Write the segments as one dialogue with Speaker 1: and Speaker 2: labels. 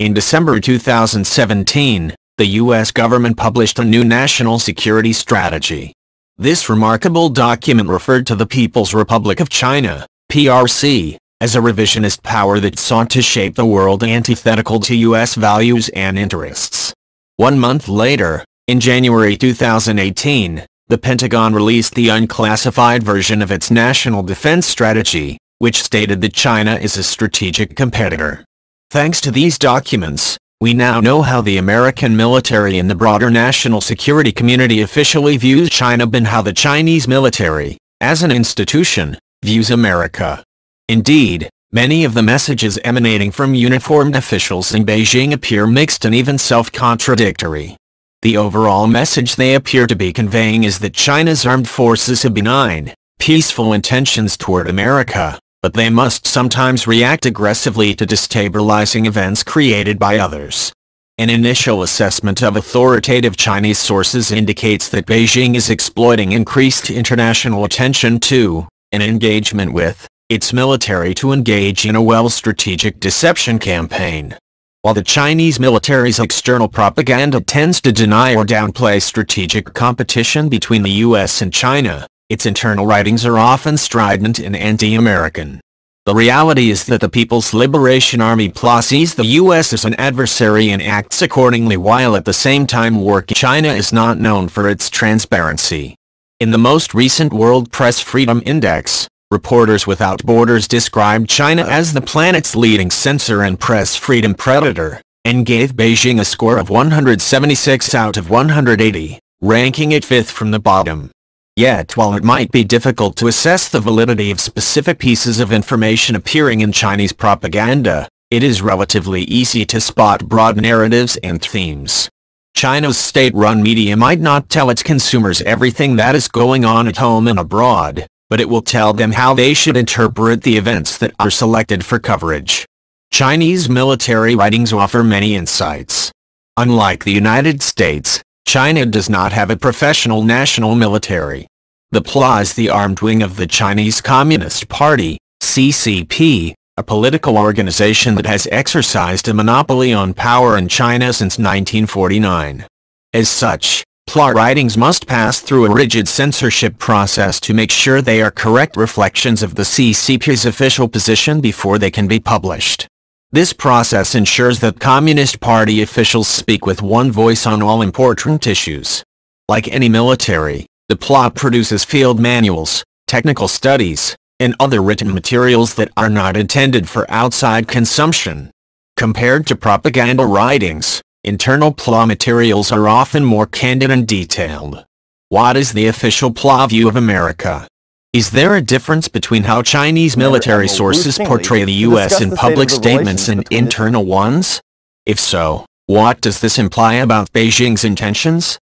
Speaker 1: In December 2017, the U.S. government published a new national security strategy. This remarkable document referred to the People's Republic of China, PRC, as a revisionist power that sought to shape the world antithetical to U.S. values and interests. 1 month later, in January 2018, the Pentagon released the unclassified version of its national defense strategy, which stated that China is a strategic competitor. Thanks to these documents, we now know how the American military and the broader national security community officially views China and how the Chinese military, as an institution, views America. Indeed, many of the messages emanating from uniformed officials in Beijing appear mixed and even self-contradictory. The overall message they appear to be conveying is that China's armed forces have benign, peaceful intentions toward America, but they must sometimes react aggressively to destabilizing events created by others. An initial assessment of authoritative Chinese sources indicates that Beijing is exploiting increased international attention to, and engagement with, its military to engage in a strategic deception campaign. While the Chinese military's external propaganda tends to deny or downplay strategic competition between the U.S. and China, its internal writings are often strident and anti-American. The reality is that the People's Liberation Army PLA sees the U.S. as an adversary and acts accordingly, while at the same time China is not known for its transparency. In the most recent World Press Freedom Index, Reporters Without Borders described China as the planet's leading censor and press freedom predator, and gave Beijing a score of 176 out of 180, ranking it 5th from the bottom. Yet while it might be difficult to assess the validity of specific pieces of information appearing in Chinese propaganda, it is relatively easy to spot broad narratives and themes. China's state-run media might not tell its consumers everything that is going on at home and abroad, but it will tell them how they should interpret the events that are selected for coverage. Chinese military writings offer many insights. Unlike the United States, China does not have a professional national military. The PLA is the armed wing of the Chinese Communist Party, CCP, a political organization that has exercised a monopoly on power in China since 1949. As such, PLA writings must pass through a rigid censorship process to make sure they are correct reflections of the CCP's official position before they can be published. This process ensures that Communist Party officials speak with one voice on all important issues. Like any military, the PLA produces field manuals, technical studies, and other written materials that are not intended for outside consumption. Compared to propaganda writings, internal PLA materials are often more candid and detailed. What is the official PLA view of America? Is there a difference between how Chinese military sources portray the U.S. in public statements and internal ones? If so, what does this imply about Beijing's intentions?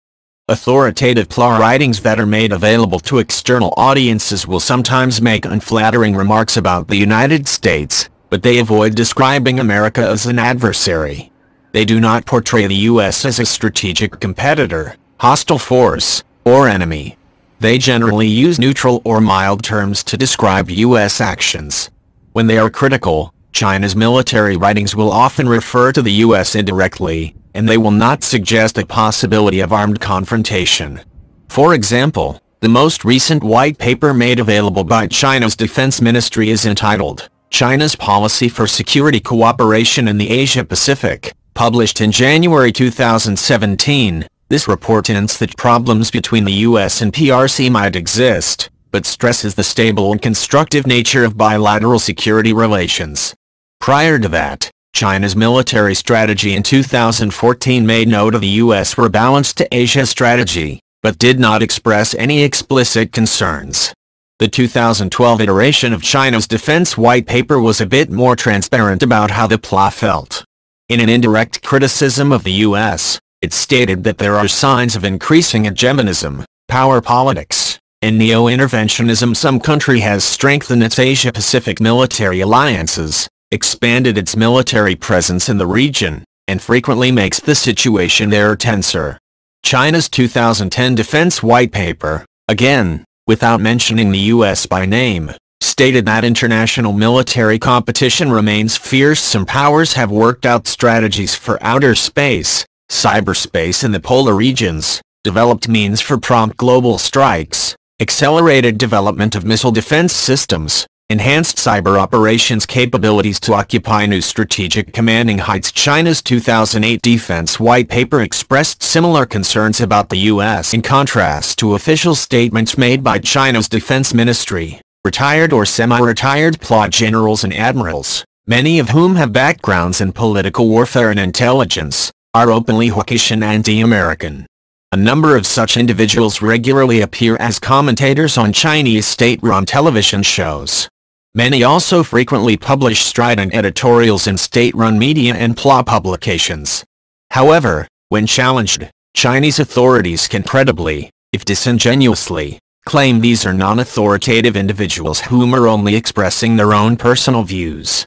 Speaker 1: Authoritative PLA writings that are made available to external audiences will sometimes make unflattering remarks about the United States, but they avoid describing America as an adversary. They do not portray the U.S. as a strategic competitor, hostile force, or enemy. They generally use neutral or mild terms to describe U.S. actions. When they are critical, China's military writings will often refer to the U.S. indirectly, and they will not suggest a possibility of armed confrontation. For example, the most recent white paper made available by China's Defense Ministry is entitled, China's Policy for Security Cooperation in the Asia-Pacific, published in January 2017. This report hints that problems between the U.S. and PRC might exist, but stresses the stable and constructive nature of bilateral security relations. Prior to that, China's military strategy in 2014 made note of the U.S. rebalanced to Asia strategy, but did not express any explicit concerns. The 2012 iteration of China's defense white paper was a bit more transparent about how the PLA felt. In an indirect criticism of the U.S., it stated that there are signs of increasing hegemonism, power politics, and neo-interventionism. Some country has strengthened its Asia-Pacific military alliances, expanded its military presence in the region, and frequently makes the situation there tenser. China's 2010 defense white paper, again, without mentioning the U.S. by name, stated that international military competition remains fierce. Some powers have worked out strategies for outer space, cyberspace and the polar regions, developed means for prompt global strikes, accelerated development of missile defense systems, enhanced cyber operations capabilities to occupy new strategic commanding heights. China's 2008 Defense White Paper expressed similar concerns about the U.S. in contrast to official statements made by China's Defense Ministry. Retired or semi-retired plot generals and admirals, many of whom have backgrounds in political warfare and intelligence, are openly hawkish and anti-American. A number of such individuals regularly appear as commentators on Chinese state-run television shows. Many also frequently publish strident editorials in state-run media and PLA publications. However, when challenged, Chinese authorities can credibly, if disingenuously, claim these are non-authoritative individuals whom are only expressing their own personal views.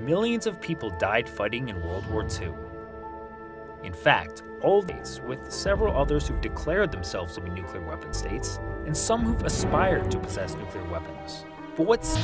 Speaker 2: Millions of people died fighting in World War II. In fact, all states, with several others who've declared themselves to be nuclear weapon states, and some who've aspired to possess nuclear weapons. But what's